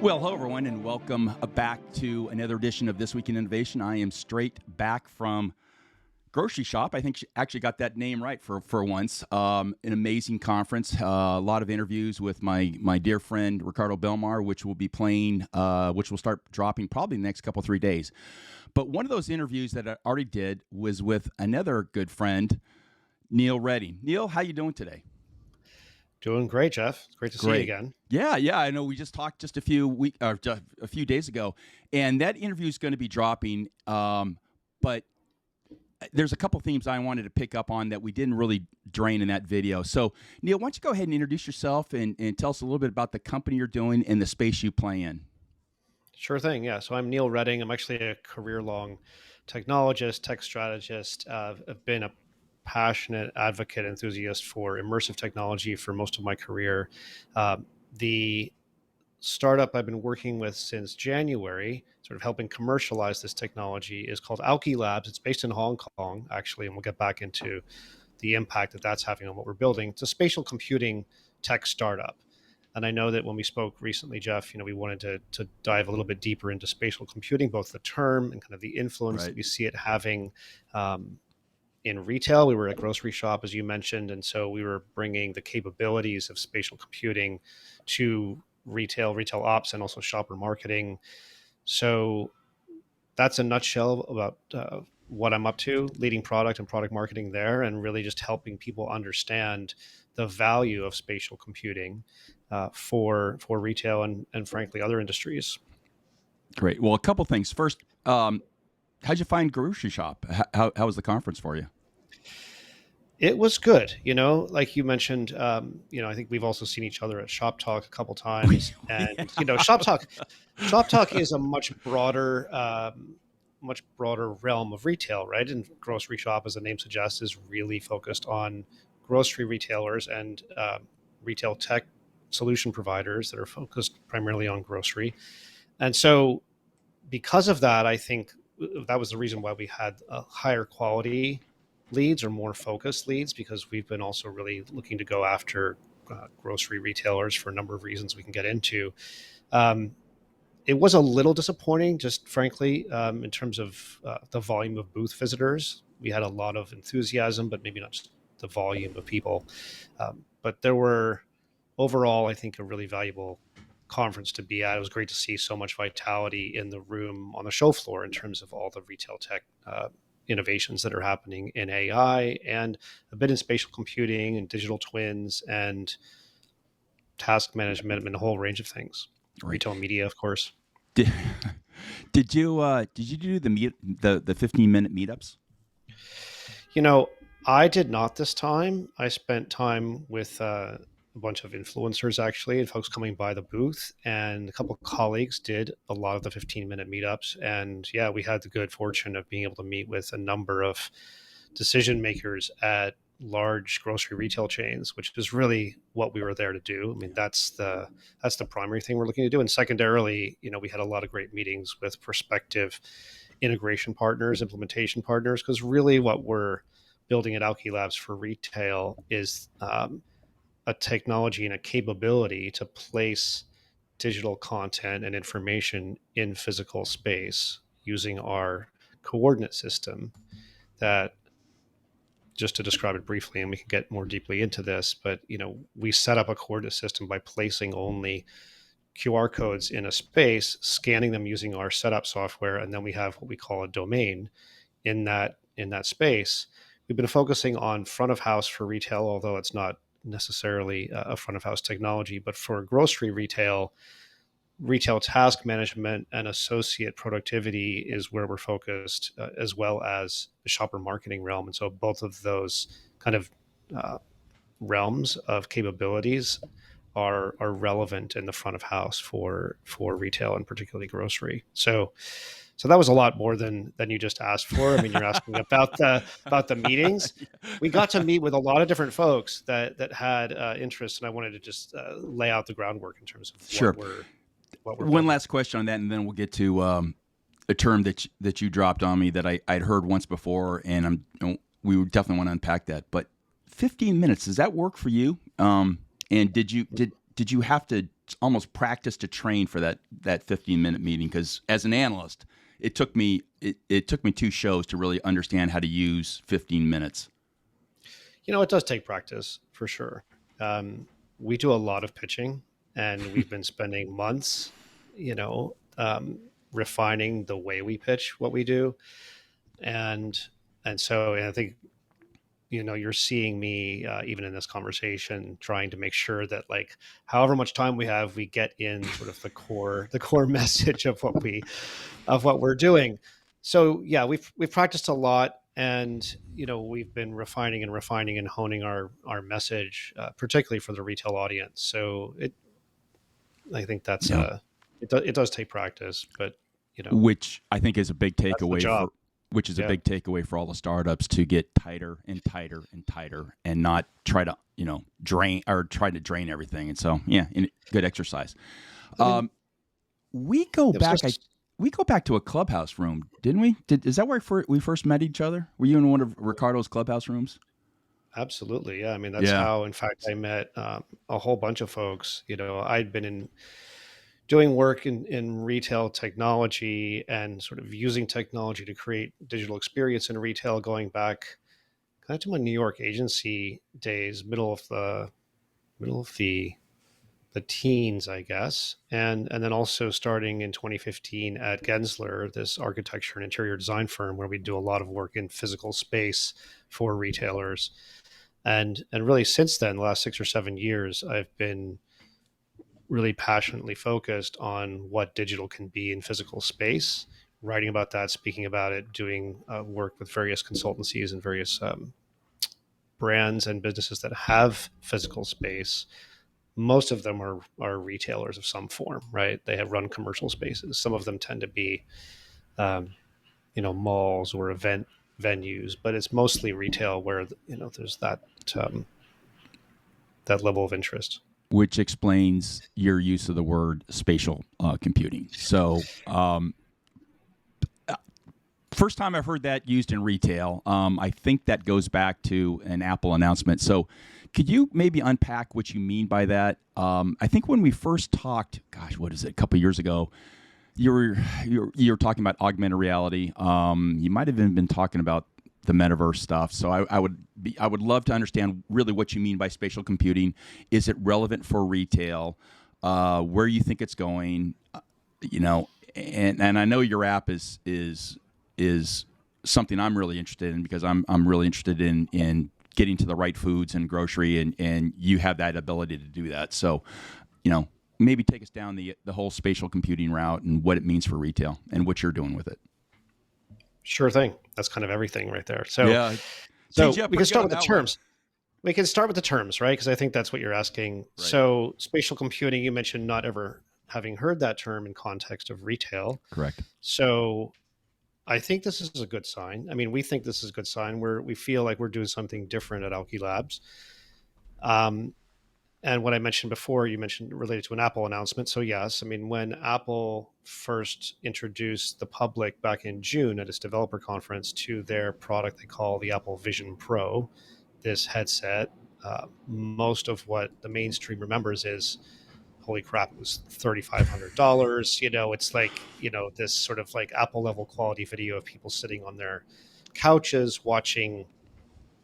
Well, hello, everyone, and welcome back to another edition of This Week in Innovation. I am straight back from Grocery Shop. I think she actually got that name right for once. An amazing conference, a lot of interviews with my dear friend Ricardo Belmar, which will be playing, which will start dropping probably in the next couple, 3 days. But one of those interviews that I already did was with another good friend, Neil Redding. Neil, how you doing today? Doing great, Jeff. It's great to see you again. Yeah. I know we just talked just a few days ago, and that interview is going to be dropping. But there's a couple themes I wanted to pick up on that we didn't really drain in that video. So, Neil, why don't you go ahead and introduce yourself and tell us a little bit about the company you're doing and the space you play in. Sure thing. Yeah. So I'm Neil Redding. I'm actually a career-long technologist, tech strategist. I've been a passionate advocate, enthusiast for immersive technology for most of my career. The startup I've been working with since January, sort of helping commercialize this technology, is called Auki Labs. It's based in Hong Kong, actually, and we'll get back into the impact that that's having on what we're building. It's a spatial computing tech startup. And I know that when we spoke recently, Jeff, we wanted to dive a little bit deeper into spatial computing, both the term and kind of the influence that we see it having in retail. We were at grocery shop, as you mentioned, and so we were bringing the capabilities of spatial computing to retail ops, and also shopper marketing. So that's a nutshell about what I'm up to, leading product and product marketing there, and really just helping people understand the value of spatial computing for retail and frankly other industries. Great. Well, a couple things. First, how'd you find grocery shop? How was the conference for you? It was good. Like you mentioned, I think we've also seen each other at Shoptalk a couple times. And, Shoptalk is a much broader realm of retail, right? And grocery shop, as the name suggests, is really focused on grocery retailers and retail tech solution providers that are focused primarily on grocery. And so because of that, I think that was the reason why we had a higher quality leads or more focused leads, because we've been also really looking to go after grocery retailers for a number of reasons we can get into. It was a little disappointing, just frankly, in terms of the volume of booth visitors. We had a lot of enthusiasm, but maybe not just the volume of people. But there were overall, I think, a really valuable conference to be at. It was great to see so much vitality in the room on the show floor in terms of all the retail tech innovations that are happening in AI and a bit in spatial computing and digital twins and task management and a whole range of things. Right. Retail media, of course. Did you do the 15-minute meetups? I did not this time. I spent time with a bunch of influencers, actually, and folks coming by the booth, and a couple of colleagues did a lot of the 15-minute meetups. And yeah, we had the good fortune of being able to meet with a number of decision makers at large grocery retail chains, which is really what we were there to do. I mean, that's the primary thing we're looking to do. And secondarily, we had a lot of great meetings with prospective integration partners, implementation partners, because really what we're building at Auki Labs for retail is a technology and a capability to place digital content and information in physical space using our coordinate system that, just to describe it briefly, and we can get more deeply into this, but we set up a coordinate system by placing only QR codes in a space, scanning them using our setup software, and then we have what we call a domain in that space. We've been focusing on front of house for retail, although it's not necessarily a front of house technology, but for grocery retail task management and associate productivity is where we're focused, as well as the shopper marketing realm. And so both of those kind of realms of capabilities are relevant in the front of house for retail and particularly grocery. So that was a lot more than you just asked for. I mean, you're asking about the meetings. We got to meet with a lot of different folks that had interest, and I wanted to just lay out the groundwork in terms of sure. what we're One building. last question on that, and then we'll get to a term that you dropped on me that I'd heard once before, and we would definitely want to unpack that. But 15 minutes, does that work for you? And did did you have to almost practice to train for that 15-minute meeting? Because as an analyst, it took me 2 shows to really understand how to use 15 minutes. It does take practice for sure. We do a lot of pitching, and we've been spending months, refining the way we pitch what we do, and so I think you're seeing me even in this conversation trying to make sure that like however much time we have, we get in sort of the core message of what we're doing. So yeah, we've practiced a lot, and we've been refining and honing our message, particularly for the retail audience. So I think that's it does take practice, but which I think is a big takeaway a big takeaway for all the startups, to get tighter and tighter and tighter, and not try to drain everything. And so good exercise. We go back to a clubhouse room, didn't we? Is that where we first met each other? Were you in one of Ricardo's clubhouse rooms? Absolutely, yeah. I mean, that's how, in fact, I met a whole bunch of folks. I'd been doing work in retail technology and sort of using technology to create digital experience in retail, going back kind of to my New York agency days, middle of the teens, I guess. And then also starting in 2015 at Gensler, this architecture and interior design firm where we do a lot of work in physical space for retailers. And really since then, the last 6 or 7 years, I've been really passionately focused on what digital can be in physical space, writing about that, speaking about it, doing work with various consultancies and various brands and businesses that have physical space. Most of them are retailers of some form, right? They have run commercial spaces. Some of them tend to be, malls or event venues, but it's mostly retail where, there's that level of interest. Which explains your use of the word spatial computing. So, first time I've heard that used in retail. I think that goes back to an Apple announcement. So, could you maybe unpack what you mean by that? I think when we first talked, what is it, a couple of years ago, you were talking about augmented reality. You might have even been talking about the metaverse stuff. So I would love to understand really what you mean by spatial computing. Is it relevant for retail? Where you think it's going? And I know your app is something I'm really interested in, because I'm really interested in getting to the right foods and grocery, and you have that ability to do that. So, maybe take us down the whole spatial computing route and what it means for retail and what you're doing with it. Sure thing. That's kind of everything right there. So, we can start with the terms. We can start with the terms, right? Because I think that's what you're asking. Right. So spatial computing, you mentioned not ever having heard that term in context of retail. Correct. So I think this is a good sign. I mean, we think this is a good sign where we feel like we're doing something different at Auki Labs. And what I mentioned before, you mentioned related to an Apple announcement. So yes, I mean, when Apple first introduced the public back in June at its developer conference to their product they call the Apple Vision Pro, this headset, most of what the mainstream remembers is, holy crap, it was $3,500. It's like, this sort of like Apple level quality video of people sitting on their couches watching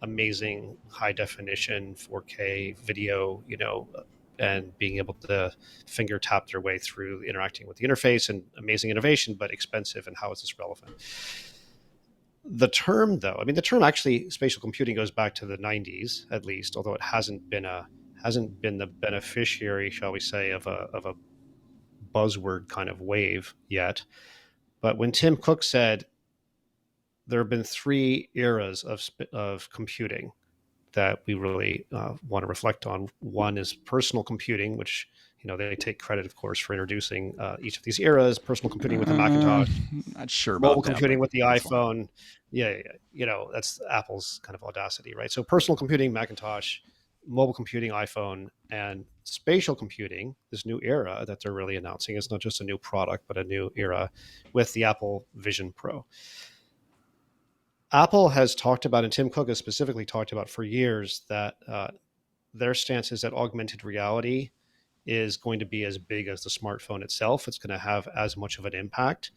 amazing high definition 4K video, and being able to finger tap their way through interacting with the interface, and amazing innovation, but expensive. And how is this relevant? The term, though, the term actually spatial computing goes back to the 90s, at least, although it hasn't been the beneficiary, shall we say, of a buzzword kind of wave yet. But when Tim Cook said there have been 3 eras of computing that we really want to reflect on. One is personal computing, which they take credit, of course, for introducing each of these eras. Personal computing with the Macintosh, not sure about mobile computing with the iPhone. Fine. Yeah, that's Apple's kind of audacity, right? So personal computing, Macintosh, mobile computing, iPhone, and spatial computing, this new era that they're really announcing. It's not just a new product, but a new era with the Apple Vision Pro. Apple has talked about, and Tim Cook has specifically talked about for years, that their stance is that augmented reality is going to be as big as the smartphone itself. It's going to have as much of an impact.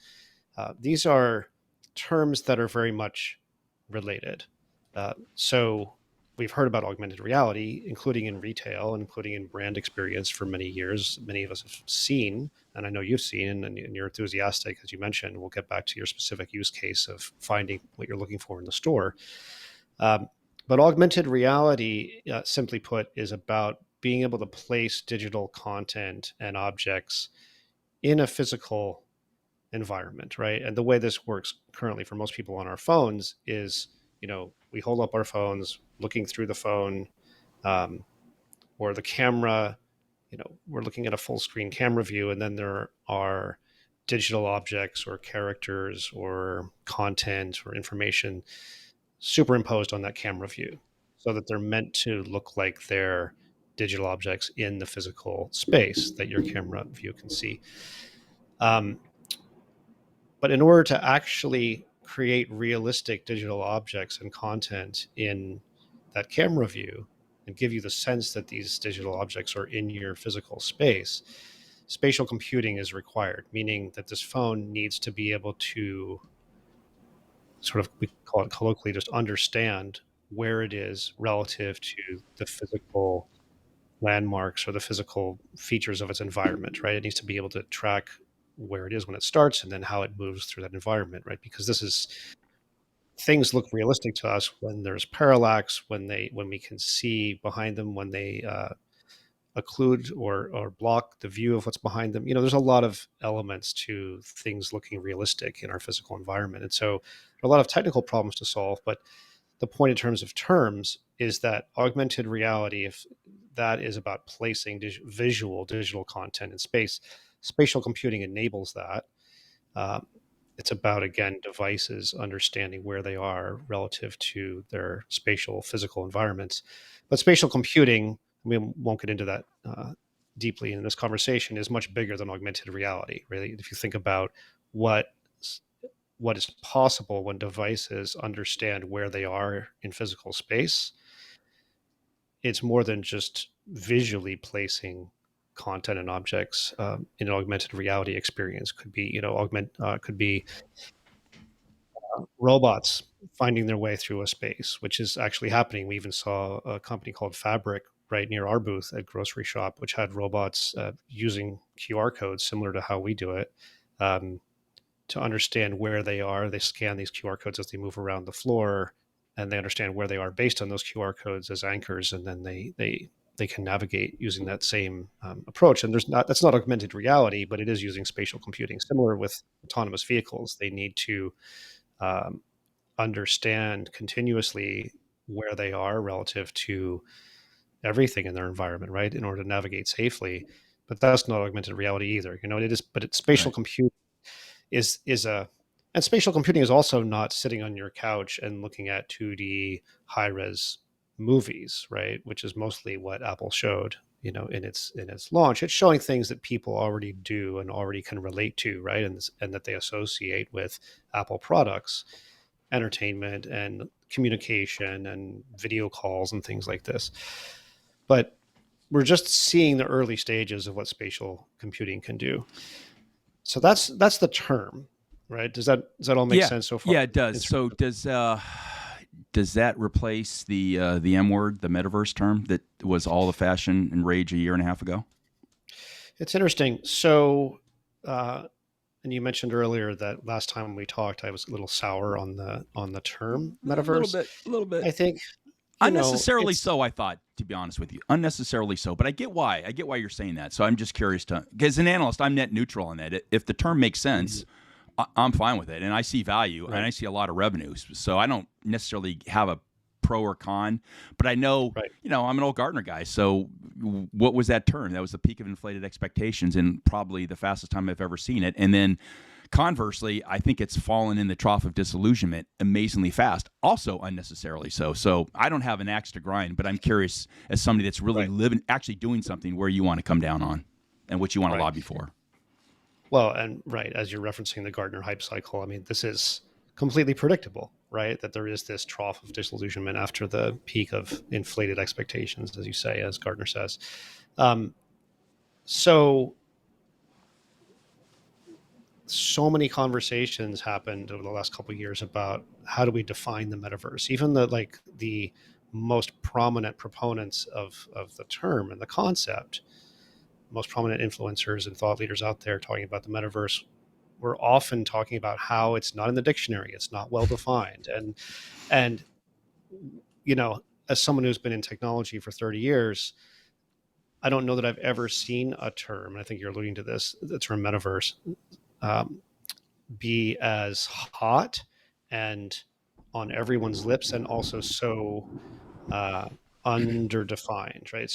These are terms that are very much related. So we've heard about augmented reality, including in retail, including in brand experience for many years. Many of us have seen, and I know you've seen, and you're enthusiastic, as you mentioned. We'll get back to your specific use case of finding what you're looking for in the store. But augmented reality, simply put, is about being able to place digital content and objects in a physical environment, right? And the way this works currently for most people on our phones is, we hold up our phones, looking through the phone, or the camera, we're looking at a full screen camera view, and then there are digital objects or characters or content or information superimposed on that camera view so that they're meant to look like they're digital objects in the physical space that your camera view can see. But in order to actually create realistic digital objects and content in that camera view and give you the sense that these digital objects are in your physical space, spatial computing is required, meaning that this phone needs to be able to sort of, we call it colloquially, just understand where it is relative to the physical landmarks or the physical features of its environment, right? It needs to be able to track where it is when it starts and then how it moves through that environment, right? Because things look realistic to us when there's parallax, when we can see behind them, when they occlude or block the view of what's behind them. There's a lot of elements to things looking realistic in our physical environment. And so there are a lot of technical problems to solve, but the point in terms of terms is that augmented reality, if that is about placing visual digital content in space, spatial computing enables that. It's about, again, devices understanding where they are relative to their spatial physical environments. But spatial computing, we won't get into that deeply in this conversation, is much bigger than augmented reality. Really, if you think about what is possible when devices understand where they are in physical space, it's more than just visually placing content and objects in an augmented reality experience. Could be, could be robots finding their way through a space, which is actually happening. We even saw a company called Fabric right near our booth at Grocery Shop, which had robots using QR codes similar to how we do it to understand where they are. They scan these QR codes as they move around the floor, and they understand where they are based on those QR codes as anchors, and then they can navigate using that same approach. And that's not augmented reality, but it is using spatial computing. Similar with autonomous vehicles, they need to understand continuously where they are relative to everything in their environment, right, in order to navigate safely. But that's not augmented reality either. It is, but it's spatial computing and spatial computing is also not sitting on your couch and looking at 2D high-res movies, right? Which is mostly what Apple showed, in its launch. It's showing things that people already do and already can relate to, right? And that they associate with Apple products, entertainment and communication and video calls and things like this. But we're just seeing the early stages of what spatial computing can do. So that's the term, right? Does that all make sense so far? Yeah, it does. So does that replace the M word, the metaverse term that was all the fashion and rage a year and a half ago? It's interesting. So, and you mentioned earlier that last time we talked, I was a little sour on the term metaverse. A little bit. I think unnecessarily so, I thought, to be honest with you. Unnecessarily so. But I get why. I get why you're saying that. So I'm just curious because as an analyst, I'm net neutral on that. If the term makes sense, I'm fine with it. And I see value and I see a lot of revenues. So I don't necessarily have a pro or con, but I know, I'm an old Gartner guy. So what was that term? That was the peak of inflated expectations and probably the fastest time I've ever seen it. And then conversely, I think it's fallen in the trough of disillusionment amazingly fast, also unnecessarily so. So I don't have an axe to grind, but I'm curious as somebody that's really living, actually doing something, where you want to come down on and what you want to lobby for. Well, and as you're referencing the Gartner hype cycle, I mean, this is completely predictable, right? That there is this trough of disillusionment after the peak of inflated expectations, as you say, as Gartner says. So many conversations happened over the last couple of years about how do we define the metaverse. Even the most prominent proponents of the term and the concept, most prominent influencers and thought leaders out there talking about the metaverse, we're often talking about how it's not in the dictionary, it's not well defined. And as someone who's been in technology for 30 years, I don't know that I've ever seen a term, and I think you're alluding to this, the term metaverse, be as hot and on everyone's lips, and also so underdefined, right?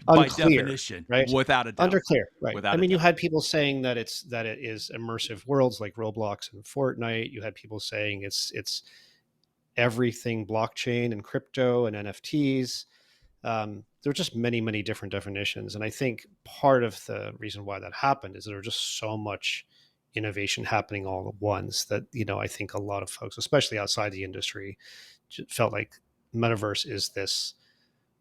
By Unclear, definition, right? without a doubt. Underclear, right? Without I a mean, you doubt. had people saying that it is immersive worlds like Roblox and Fortnite. You had people saying it's everything blockchain and crypto and NFTs. There are just many different definitions, and I think part of the reason why that happened is there was just so much innovation happening all at once that I think a lot of folks, especially outside the industry, felt like metaverse is this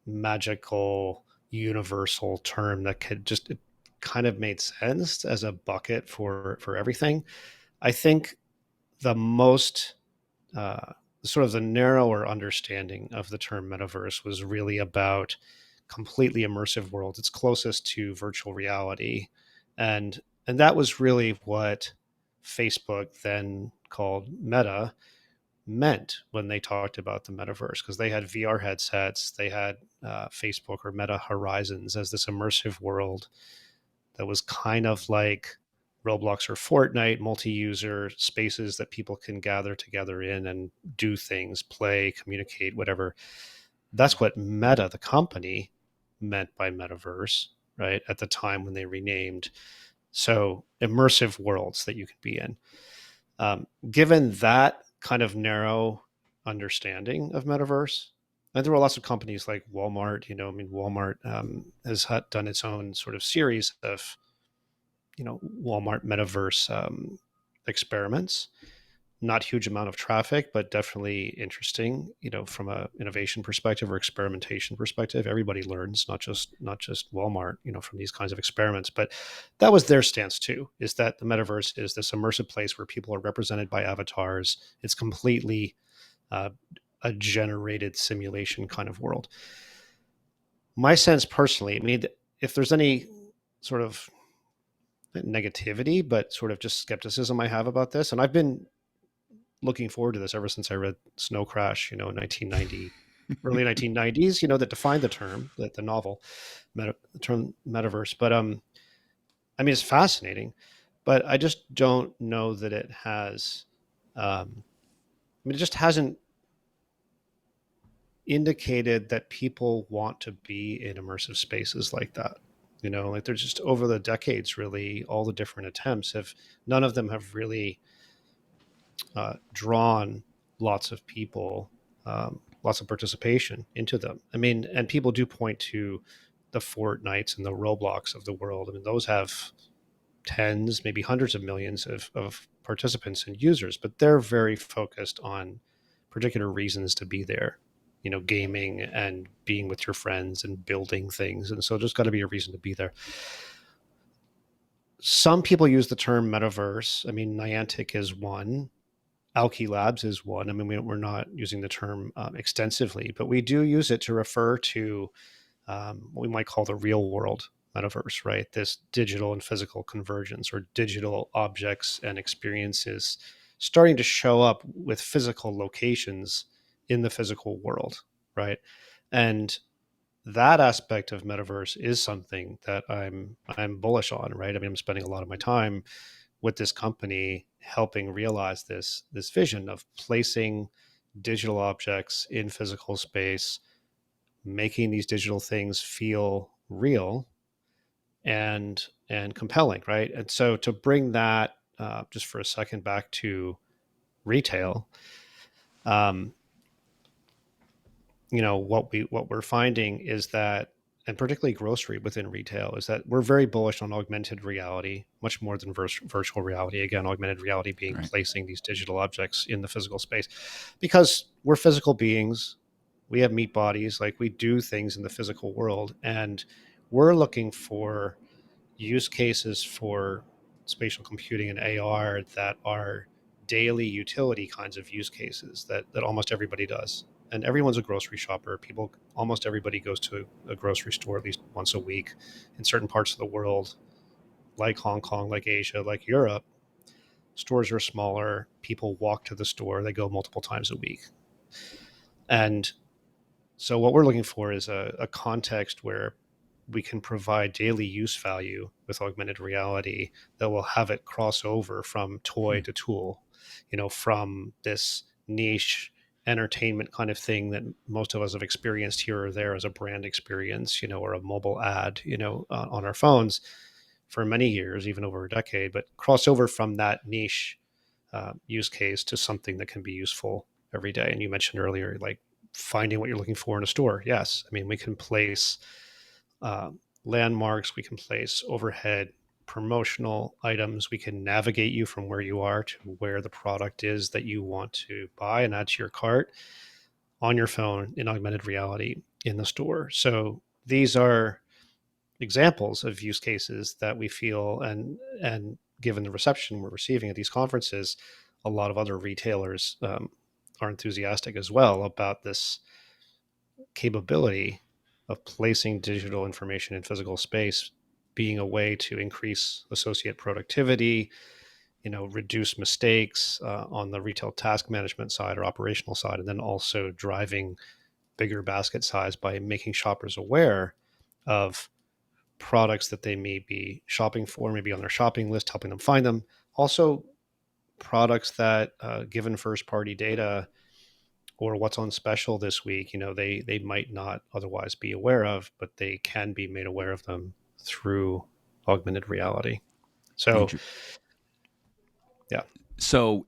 magical universal term that could just, it kind of made sense as a bucket for everything. I think the most sort of the narrower understanding of the term metaverse was really about completely immersive worlds. It's closest to virtual reality, and that was really what Facebook, then called Meta, meant when they talked about the metaverse, because they had VR headsets, they had Facebook or Meta Horizons as this immersive world that was kind of like Roblox or Fortnite, multi-user spaces that people can gather together in and do things, play, communicate, whatever. That's what Meta, the company, meant by metaverse, right? At the time when they renamed. So immersive worlds that you could be in. Given that kind of narrow understanding of metaverse, and there were lots of companies like Walmart, Walmart has done its own sort of series of, Walmart metaverse experiments. Not huge amount of traffic, but definitely interesting, from a innovation perspective or experimentation perspective. Everybody learns, not just Walmart, from these kinds of experiments. But that was their stance too, is that the metaverse is this immersive place where people are represented by avatars. It's completely a generated simulation kind of world. My sense personally, I mean, if there's any sort of negativity, but sort of just skepticism I have about this, and I've been looking forward to this ever since I read Snow Crash, in 1990, early 1990s, that defined the term, the novel, term metaverse. But I mean, it's fascinating, but I just don't know that it has. I mean, it just hasn't indicated that people want to be in immersive spaces like that. Like they're just, over the decades, really, all the different attempts have, none of them have really drawn lots of people, lots of participation into them. I mean, and people do point to the Fortnites and the Roblox of the world. I mean, those have tens, maybe hundreds of millions of participants and users, but they're very focused on particular reasons to be there, gaming and being with your friends and building things. And so there's got to be a reason to be there. Some people use the term metaverse. I mean, Niantic is one. Auki Labs is one. I mean, we're not using the term extensively, but we do use it to refer to what we might call the real world metaverse, right? This digital and physical convergence, or digital objects and experiences starting to show up with physical locations in the physical world, right? And that aspect of metaverse is something that I'm bullish on, right? I mean, I'm spending a lot of my time with this company helping realize this vision of placing digital objects in physical space, making these digital things feel real and compelling, right? And so to bring that just for a second back to retail, what we're finding is that, and particularly grocery within retail, is that we're very bullish on augmented reality, much more than virtual reality. Again, augmented reality being Right. placing these digital objects in the physical space, because we're physical beings. We have meat bodies, like we do things in the physical world, and we're looking for use cases for spatial computing and AR that are daily utility kinds of use cases that almost everybody does. And everyone's a grocery shopper. Almost everybody goes to a grocery store at least once a week. In certain parts of the world, like Hong Kong, like Asia, like Europe, stores are smaller. People walk to the store. They go multiple times a week. And so what we're looking for is a context where we can provide daily use value with augmented reality that will have it cross over from toy to tool, from this niche entertainment kind of thing that most of us have experienced here or there as a brand experience, or a mobile ad, on our phones for many years, even over a decade, but cross over from that niche use case to something that can be useful every day. And you mentioned earlier, like finding what you're looking for in a store. Yes. I mean, we can place landmarks, we can place overhead promotional items, we can navigate you from where you are to where the product is that you want to buy and add to your cart on your phone in augmented reality in the store. So these are examples of use cases that we feel, and given the reception we're receiving at these conferences, a lot of other retailers are enthusiastic as well about this capability of placing digital information in physical space being a way to increase associate productivity, reduce mistakes on the retail task management side or operational side, and then also driving bigger basket size by making shoppers aware of products that they may be shopping for, maybe on their shopping list, helping them find them. Also, products that, given first party data or what's on special this week, they might not otherwise be aware of, but they can be made aware of them through augmented reality. So, yeah. So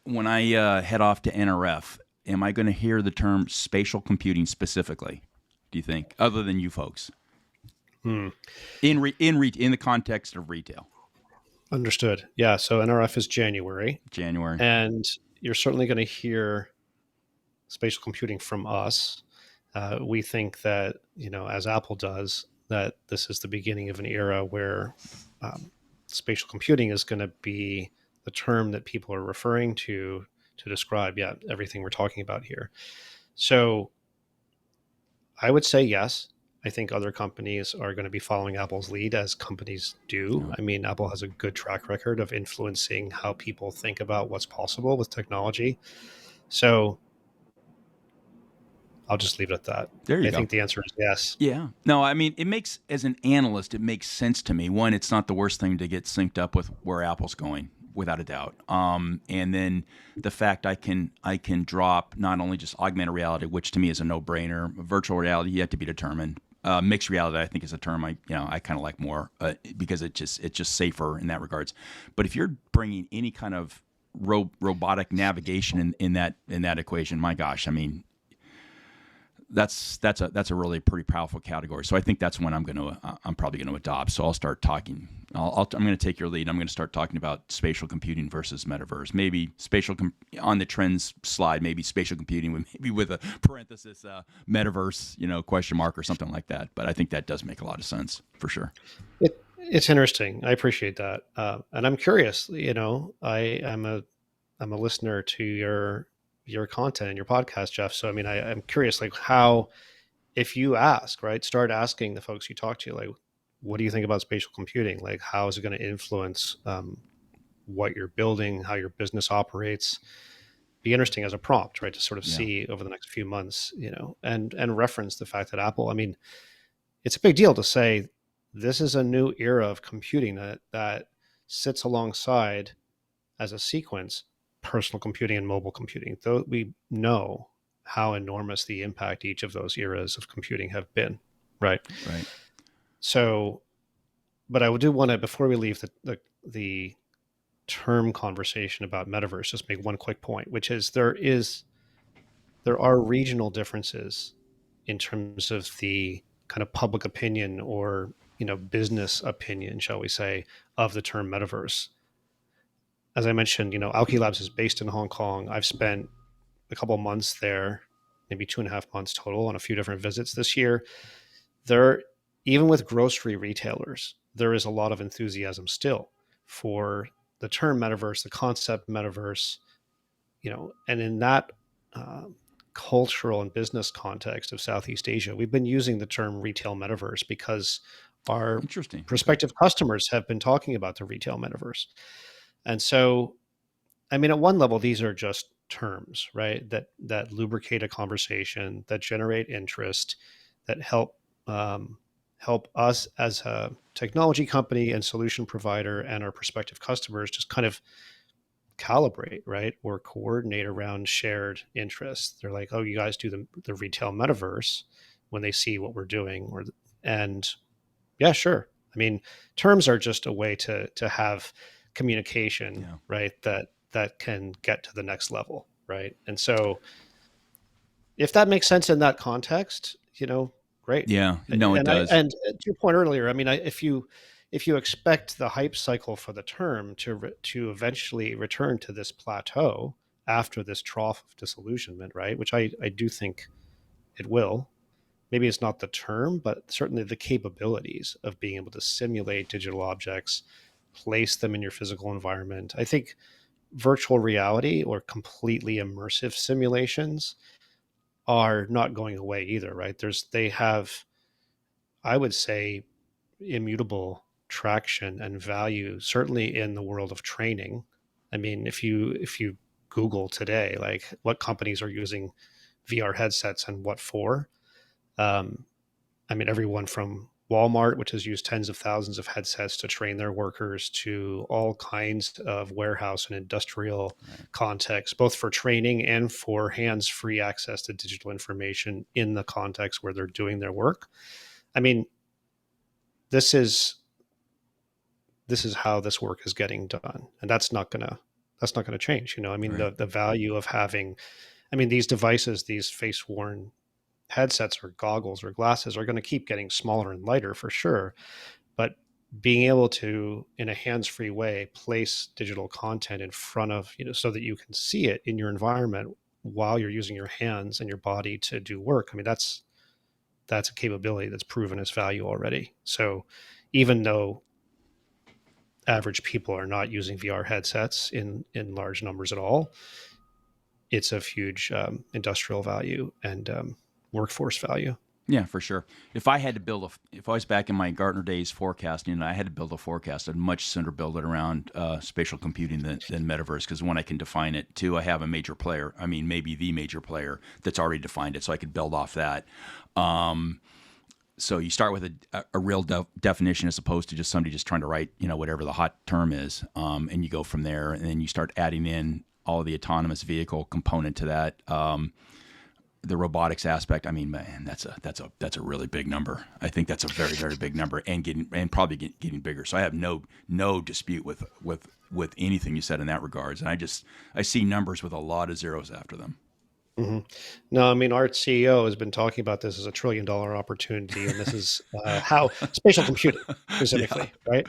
when I head off to NRF, am I going to hear the term spatial computing specifically? Do you think, other than you folks, in the context of retail? Understood. Yeah. So NRF is January, January, and you're certainly going to hear spatial computing from us. We think that, as Apple does, that this is the beginning of an era where spatial computing is going to be the term that people are referring to describe, everything we're talking about here. So I would say yes. I think other companies are going to be following Apple's lead, as companies do. Yeah. I mean, Apple has a good track record of influencing how people think about what's possible with technology. So I'll just leave it at that. There you I go. think the answer is yes. Yeah. No, I mean, as an analyst, it makes sense to me. One, it's not the worst thing to get synced up with where Apple's going, without a doubt. And then the fact I can drop not only just augmented reality, which to me is a no-brainer, virtual reality yet to be determined. Mixed reality, I think, is a term I kind of like more because it's just safer in that regards. But if you're bringing any kind of robotic navigation in that equation, my gosh, I mean, that's a really pretty powerful category. So I think that's when I'm probably going to adopt. So I'll start talking. I'm going to take your lead. I'm going to start talking about spatial computing versus metaverse. Maybe on the trends slide. Maybe spatial computing with a parenthesis metaverse, question mark or something like that. But I think that does make a lot of sense for sure. It's interesting. I appreciate that, and I'm curious. I'm a listener to your content and your podcast, Jeff. So I mean, I'm curious, like how, if you ask, right, start asking the folks you talk to, like, what do you think about spatial computing? Like, how is it going to influence what you're building, how your business operates? Be interesting as a prompt, right, to sort of see over the next few months, and reference the fact that Apple, I mean, it's a big deal to say this is a new era of computing that sits alongside as a sequence personal computing and mobile computing. Though we know how enormous the impact each of those eras of computing have been, right? Right. So, but I do want to, before we leave the term conversation about metaverse, just make one quick point, which is there are regional differences in terms of the kind of public opinion or business opinion, shall we say, of the term metaverse. As I mentioned, Auki Labs is based in Hong Kong. I've spent a couple of months there maybe 2.5 months total on a few different visits this year. There, even with grocery retailers, there is a lot of enthusiasm still for the term metaverse, the concept metaverse, and in that cultural and business context of Southeast Asia, we've been using the term retail metaverse because our Interesting. prospective customers have been talking about the retail metaverse. And so, I mean, at one level, these are just terms, right? That lubricate a conversation, that generate interest, that help us as a technology company and solution provider and our prospective customers just kind of calibrate, right? Or coordinate around shared interests. They're like, oh, you guys do the retail metaverse when they see what we're doing. And yeah, sure. I mean, terms are just a way to have communication, right? That can get to the next level, right? And so if that makes sense in that context, great. Yeah, no, it does. And to your point earlier, I mean, if you expect the hype cycle for the term to eventually return to this plateau after this trough of disillusionment, right? Which I do think it will. Maybe it's not the term, but certainly the capabilities of being able to simulate digital objects, place them in your physical environment. I think virtual reality or completely immersive simulations are not going away either, right? They have, I would say, immutable traction and value, certainly in the world of training. I mean, if you Google today, like what companies are using VR headsets and what for, I mean, everyone from Walmart, which has used tens of thousands of headsets to train their workers, to all kinds of warehouse and industrial contexts, both for training and for hands-free access to digital information in the context where they're doing their work. I mean, this is how this work is getting done, and that's not gonna change. I mean, the value of having, I mean, these devices, these face-worn headsets or goggles or glasses are going to keep getting smaller and lighter for sure. But being able to, in a hands-free way, place digital content in front of, so that you can see it in your environment while you're using your hands and your body to do work. I mean, that's a capability that's proven its value already. So even though average people are not using VR headsets in large numbers at all, it's of huge industrial value and workforce value. Yeah, for sure. If I was back in my Gartner days forecasting, and I had to build a forecast, I'd much sooner build it around spatial computing than Metaverse, because one, I can define it. Two, I have a major player. I mean, maybe the major player that's already defined it, so I could build off that. So you start with a real definition as opposed to just somebody just trying to write, whatever the hot term is, and you go from there, and then you start adding in all of the autonomous vehicle component to that. The robotics aspect, I mean, man, that's a really big number. I think that's a very, very big number, and probably getting bigger. So I have no dispute with anything you said in that regards. And I see numbers with a lot of zeros after them. Mm-hmm. No, I mean, our CEO has been talking about this as $1 trillion opportunity, and this is how spatial computing specifically, right?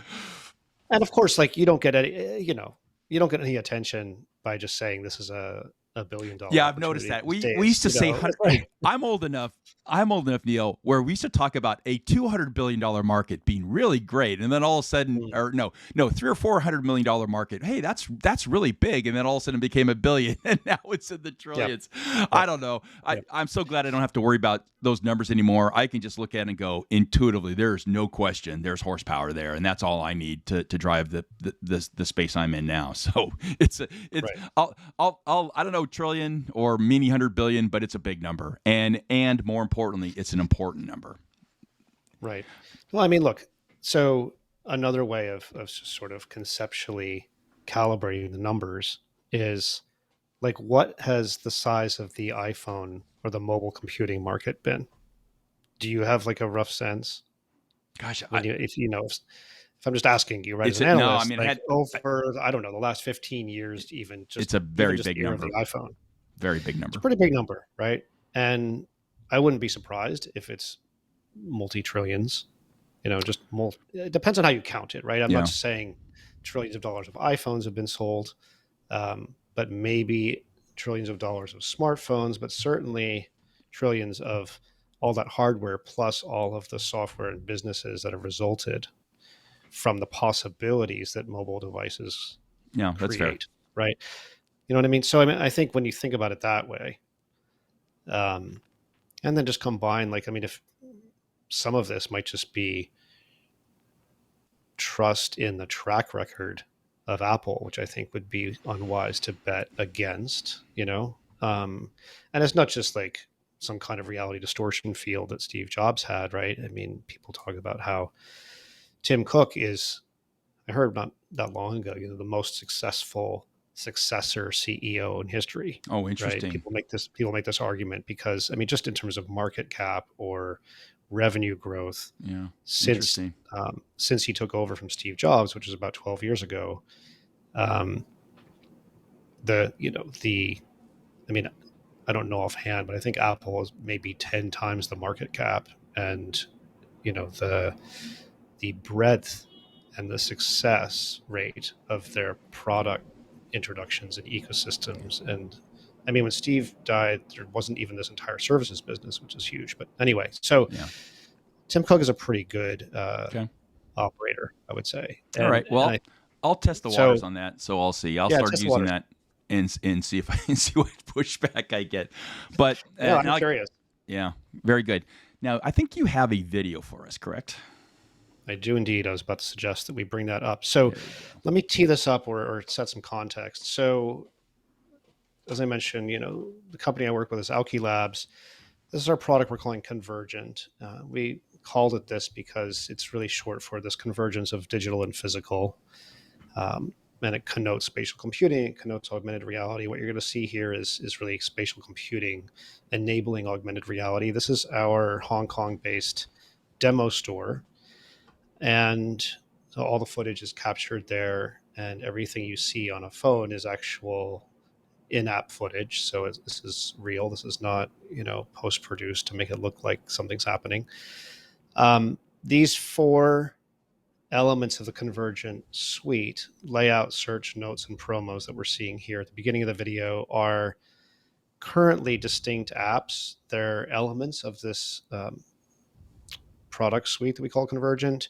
And of course, like you don't get any attention by just saying this is a $1 billion. Yeah, I've noticed that. We used to say, hey, I'm old enough, Neil, where we used to talk about a $200 billion market being really great, and then all of a sudden, or no, $300 or $400 million market. Hey, that's really big, and then all of a sudden it became $1 billion, and now it's in the trillions. Yep. I don't know. Yep. I'm so glad I don't have to worry about those numbers anymore. I can just look at it and go intuitively. There's no question. There's horsepower there, and that's all I need to drive the space I'm in now. So it's right. I don't know, trillion or many 100 billion, but it's a big number, and more importantly, it's an important number. Right. Well, I mean, look, so another way of sort of conceptually calibrating the numbers is like, what has the size of the iPhone or the mobile computing market been? Do you have like a rough sense? Gosh, if I'm just asking you, right, as an analyst, over, I don't know, the last 15 years, even just it's a very big number. Of the iPhone, very big number. It's a pretty big number, right? And I wouldn't be surprised if it's multi-trillions. It depends on how you count it, right? I'm not saying trillions of dollars of iPhones have been sold, but maybe trillions of dollars of smartphones, but certainly trillions of all that hardware plus all of the software and businesses that have resulted from the possibilities that mobile devices that's fair. create, right? You know what I mean? So I think when you think about it that way, and then just combine, if some of this might just be trust in the track record of Apple, which I think would be unwise to bet against, and it's not just like some kind of reality distortion field that Steve Jobs had, right? I mean, people talk about how Tim Cook is, I heard not that long ago, the most successful successor CEO in history. Oh, interesting. Right? People make this argument because, just in terms of market cap or revenue growth, since he took over from Steve Jobs, which was about 12 years ago, I don't know offhand, but I think Apple is maybe 10 times the market cap, and the breadth and the success rate of their product introductions and ecosystems. And when Steve died, there wasn't even this entire services business, which is huge. But anyway, so Tim Cook is a pretty good operator, I would say. All right. Well, I'll test the waters on that. So I'll see. I'll start using that and see if I can see what pushback I get. But I'm curious. Yeah, very good. Now, I think you have a video for us, correct? I do indeed. I was about to suggest that we bring that up. So let me tee this up or set some context. So as I mentioned, the company I work with is Auki Labs. This is our product we're calling Convergent. We called it this because it's really short for this convergence of digital and physical. And it connotes spatial computing, it connotes augmented reality. What you're going to see here is really spatial computing enabling augmented reality. This is our Hong Kong-based demo store. And so all the footage is captured there, and everything you see on a phone is actual in-app footage. So this is real. This is not, post-produced to make it look like something's happening. These 4 elements of the Convergent suite, layout, search, notes, and promos that we're seeing here at the beginning of the video, are currently distinct apps. They're elements of this product suite that we call Convergent.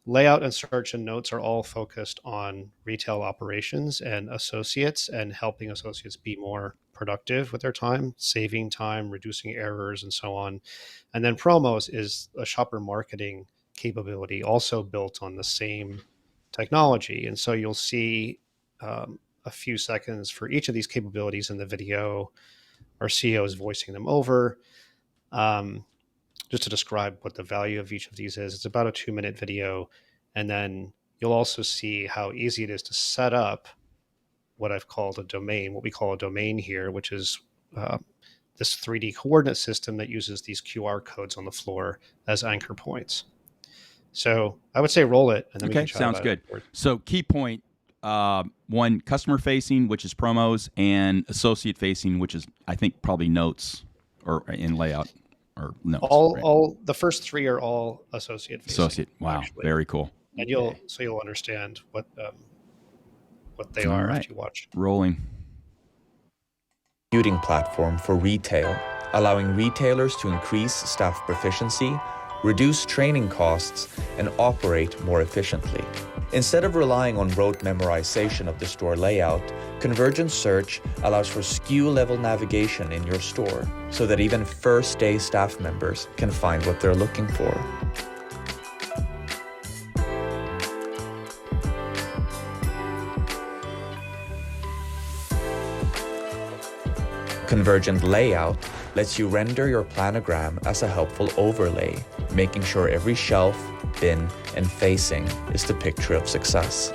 Layout and search and notes are all focused on retail operations and associates and helping associates be more productive with their time, saving time, reducing errors, and so on. And then promos is a shopper marketing capability also built on the same technology. And so you'll see a few seconds for each of these capabilities in the video. Our CEO is voicing them over. Just to describe what the value of each of these is. It's about a 2-minute video. And then you'll also see how easy it is to set up what I've called a domain, what we call a domain here, which is this 3D coordinate system that uses these QR codes on the floor as anchor points. So I would say roll it. And then we can chat sounds about good. It. So key point, 1, customer facing, which is promos, and associate facing, which is, I think, probably notes or in layout. Or no, all the first 3 are all associate facing. Associate, wow, actually. Very cool. And you'll understand what they are after you watch. Rolling. Computing platform for retail, allowing retailers to increase staff proficiency, reduce training costs, and operate more efficiently. Instead of relying on rote memorization of the store layout, Convergent Search allows for SKU-level navigation in your store so that even first-day staff members can find what they're looking for. Convergent Layout lets you render your planogram as a helpful overlay, making sure every shelf, bin, and facing is the picture of success.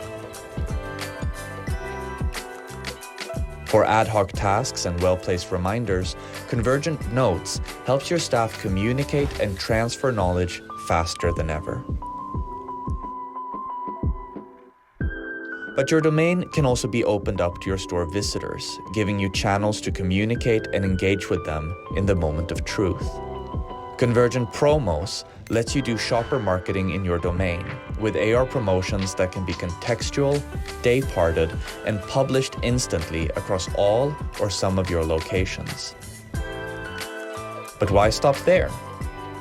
For ad hoc tasks and well-placed reminders, Convergent Notes helps your staff communicate and transfer knowledge faster than ever. But your domain can also be opened up to your store visitors, giving you channels to communicate and engage with them in the moment of truth. Convergent Promos lets you do shopper marketing in your domain with AR promotions that can be contextual, day-parted, and published instantly across all or some of your locations. But why stop there?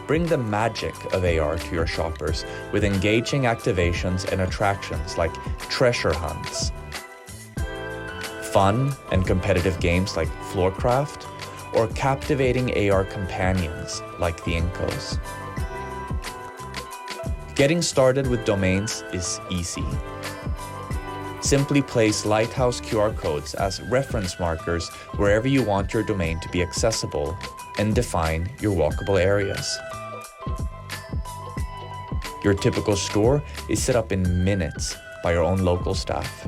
Bring the magic of AR to your shoppers with engaging activations and attractions like treasure hunts, fun and competitive games like Floorcraft, or captivating AR companions like the Incos. Getting started with domains is easy. Simply place Lighthouse QR codes as reference markers wherever you want your domain to be accessible and define your walkable areas. Your typical store is set up in minutes by your own local staff.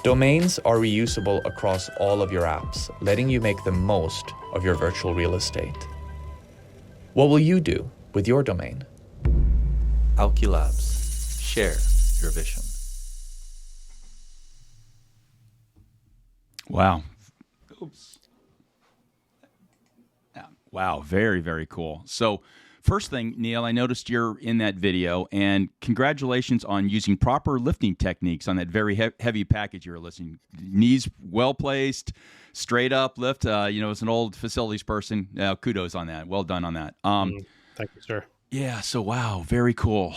Domains are reusable across all of your apps, letting you make the most of your virtual real estate. What will you do with your domain? Auki Labs. Share your vision. Wow. Oops. Yeah. Wow. Very, very cool. So first thing, Neil, I noticed you're in that video, and congratulations on using proper lifting techniques on that very heavy package you were listing. Knees well placed, straight up lift. As an old facilities person, kudos on that. Well done on that. Thank you, sir. Yeah. So wow, very cool.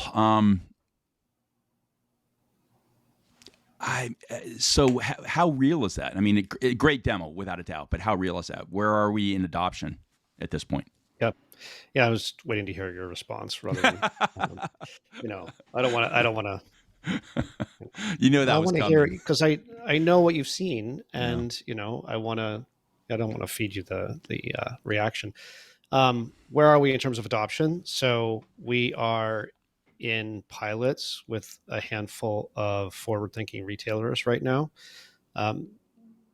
How real is that? I mean, a great demo without a doubt, but how real is that? Where are we in adoption at this point? Yeah, I was waiting to hear your response rather than, I don't want to. That I was want to coming. hear because I know what you've seen, and I don't want to feed you the reaction. Where are we in terms of adoption? So we are in pilots with a handful of forward-thinking retailers right now.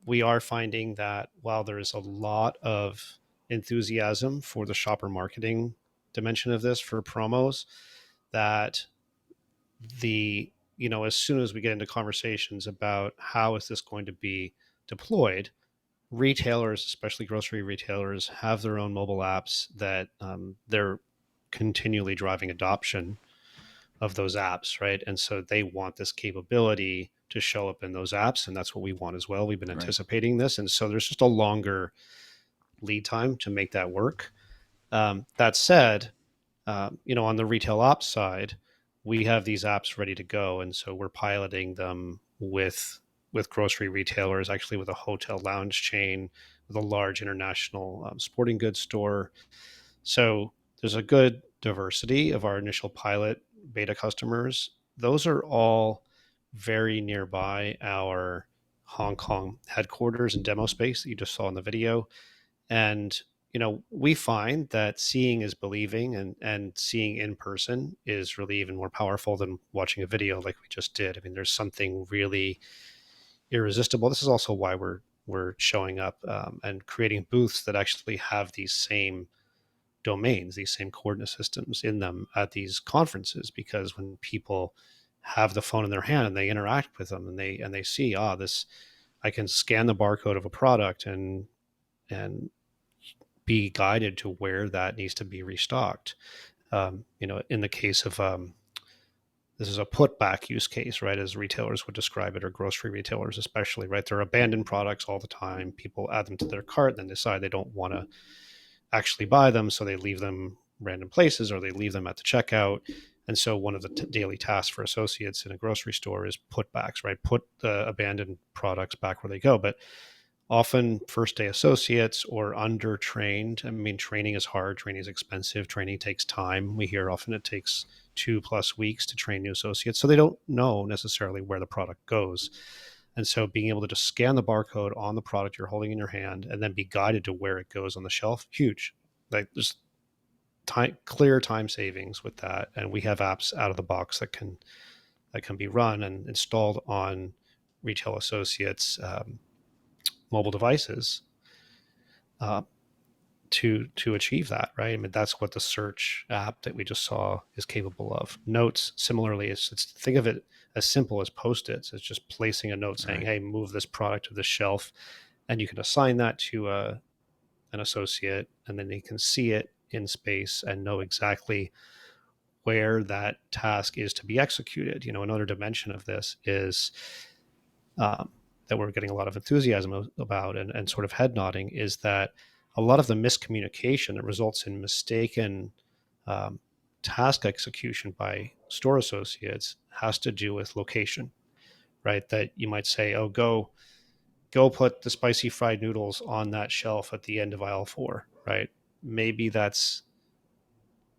We are finding that while there is a lot of enthusiasm for the shopper marketing dimension of this for promos, that as soon as we get into conversations about how is this going to be deployed, retailers, especially grocery retailers, have their own mobile apps that they're continually driving adoption of those apps, right? And so they want this capability to show up in those apps, and that's what we want as well. We've been anticipating this, and so there's just a longer lead time to make that work. That said, on the retail ops side, we have these apps ready to go, and so we're piloting them with grocery retailers, actually with a hotel lounge chain, with a large international sporting goods store. So there's a good diversity of our initial pilot beta customers. Those are all very nearby our Hong Kong headquarters and demo space that you just saw in the video. And we find that seeing is believing, and seeing in person is really even more powerful than watching a video like we just did. I mean, there's something really irresistible. This is also why we're showing up and creating booths that actually have these same domains, these same coordinate systems in them at these conferences, because when people have the phone in their hand and they interact with them and they see, this, I can scan the barcode of a product and be guided to where that needs to be restocked. In the case of this is a put back use case, right? As retailers would describe it, or grocery retailers especially, right? They're abandoned products all the time. People add them to their cart and then decide they don't want to actually buy them, so they leave them random places, or they leave them at the checkout. And so one of the daily tasks for associates in a grocery store is putbacks, right? Put the abandoned products back where they go. But often first day associates or under-trained. I mean, training is hard, training is expensive, training takes time. We hear often it takes 2+ weeks to train new associates. So they don't know necessarily where the product goes. And so being able to just scan the barcode on the product you're holding in your hand and then be guided to where it goes on the shelf, huge. Like, there's clear time savings with that. And we have apps out of the box that can be run and installed on retail associates' mobile devices to achieve that, right? I mean, that's what the search app that we just saw is capable of. Notes, similarly, it's think of it as simple as Post-its. It's just placing a note saying, hey, move this product to this shelf, and you can assign that to an associate, and then they can see it in space and know exactly where that task is to be executed. Another dimension of this is that we're getting a lot of enthusiasm about and sort of head nodding is that a lot of the miscommunication that results in mistaken task execution by store associates has to do with location, right? That you might say, oh, go put the spicy fried noodles on that shelf at the end of aisle 4, right? Maybe that's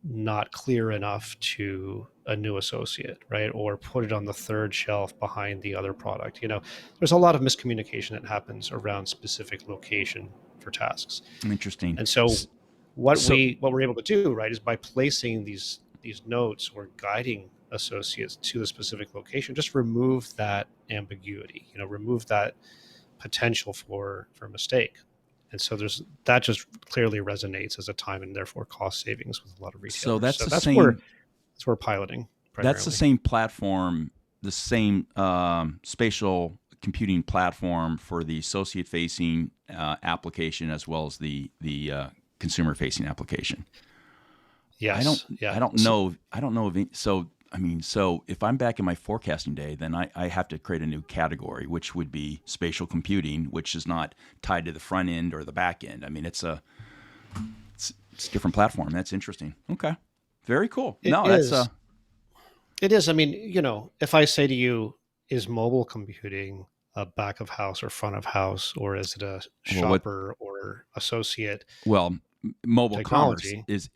not clear enough to a new associate, right? Or put it on the third shelf behind the other product. There's a lot of miscommunication that happens around specific location for tasks. Interesting. And so what we're able to do, right, is by placing these notes or guiding associates to the specific location, just remove that ambiguity, remove that potential for mistake. And so that just clearly resonates as a time and therefore cost savings with a lot of retailers. So that's where we're piloting primarily. That's the same platform, the same spatial computing platform for the associate-facing application as well as the consumer-facing application. Yes. I don't know. So if I'm back in my forecasting day, then I have to create a new category, which would be spatial computing, which is not tied to the front end or the back end. I mean, it's a different platform. That's interesting. Okay. Very cool. It is. I mean, if I say to you, is mobile computing a back of house or front of house, or is it a shopper or associate? Well, mobile technology commerce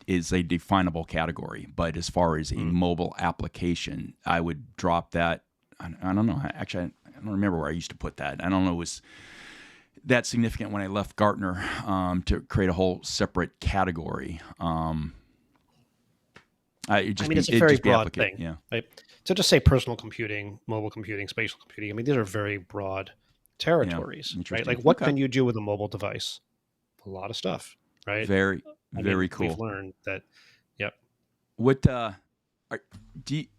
is a definable category, but as far as a mobile application, I would drop that. I don't know. Actually, I don't remember where I used to put that. I don't know. It was that significant when I left Gartner to create a whole separate category. It's a very broad thing. Yeah. Right? To just say personal computing, mobile computing, spatial computing, I mean, these are very broad territories, right? Like what can you do with a mobile device? A lot of stuff, right? Very cool. We've learned that. Yep. What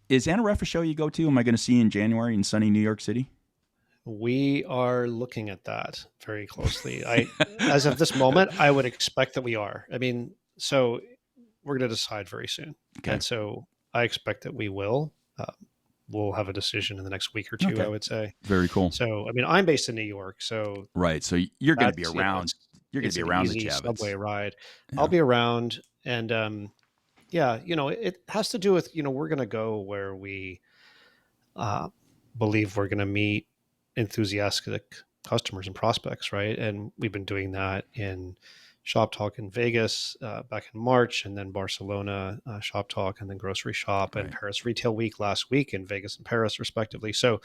is NRF a show you go to? Am I going to see in January in sunny New York City? We are looking at that very closely. As of this moment, I would expect that we are. I mean, so we're going to decide very soon. Okay. And so I expect that we will. We'll have a decision in the next week or two, I would say. Very cool. So, I mean, I'm based in New York, so right. So you're going to be around. You're going to be around the Javits. Subway ride. Yeah. I'll be around, and it has to do with we're going to go where we believe we're going to meet enthusiastic customers and prospects, right? And we've been doing that in Shoptalk in Vegas back in March, and then Barcelona Shoptalk, and then Grocery Shop and Paris Retail Week last week in Vegas and Paris, respectively. So,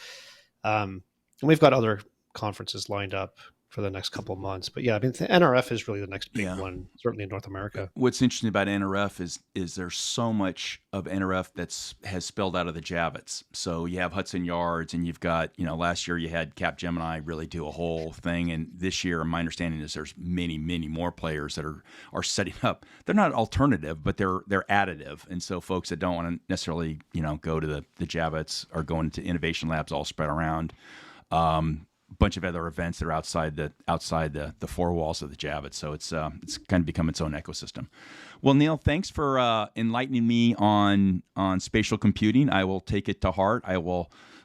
and we've got other conferences lined up for the next couple of months. But yeah, I mean, the NRF is really the next big one, certainly in North America. What's interesting about NRF is there's so much of NRF has spilled out of the Javits. So you have Hudson Yards, and you've got, last year you had Capgemini really do a whole thing. And this year, my understanding is there's many, many more players that are setting up. They're not alternative, but they're additive. And so folks that don't want to necessarily, go to the Javits are going to innovation labs all spread around. Bunch of other events that are outside the four walls of the Javits. So it's kind of become its own ecosystem. Well, Neil, thanks for enlightening me on spatial computing. I will take it to heart.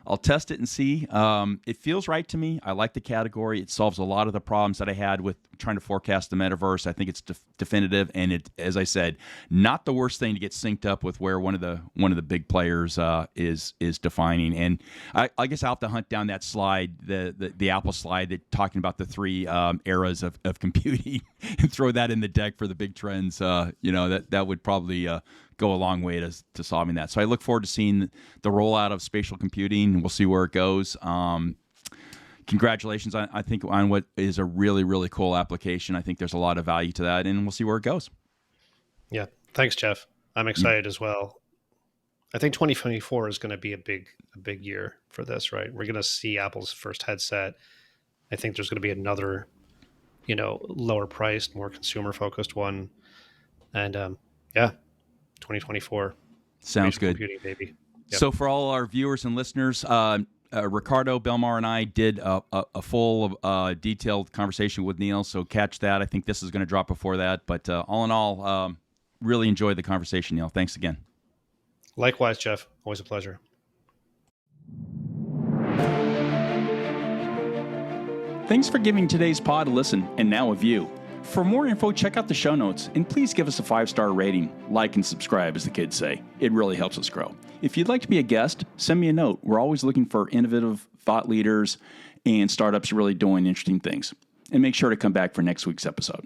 I'll test it and see. It feels right to me. I like the category. It solves a lot of the problems that I had with trying to forecast the metaverse. I think it's definitive, and it, as I said, not the worst thing to get synced up with where one of the big players is defining. And I guess I'll have to hunt down that slide, the Apple slide that talking about the three eras of computing, and throw that in the deck for the big trends. That would probably go a long way to solving that. So I look forward to seeing the rollout of spatial computing, and we'll see where it goes. Congratulations, I think, on what is a really, really cool application. I think there's a lot of value to that, and we'll see where it goes. Yeah. Thanks, Jeff. I'm excited as well. I think 2024 is going to be a big year for this, right? We're going to see Apple's first headset. I think there's going to be another, lower priced, more consumer focused one. And 2024. Sounds good. Computing, baby. Yep. So for all our viewers and listeners, Ricardo Belmar and I did a full detailed conversation with Neil, so catch that. I think this is going to drop before that. But all in all, really enjoyed the conversation, Neil. Thanks again. Likewise, Jeff. Always a pleasure. Thanks for giving today's pod a listen and now a view. For more info, check out the show notes, and please give us a 5-star rating. Like and subscribe, as the kids say. It really helps us grow. If you'd like to be a guest, send me a note. We're always looking for innovative thought leaders and startups really doing interesting things. And make sure to come back for next week's episode.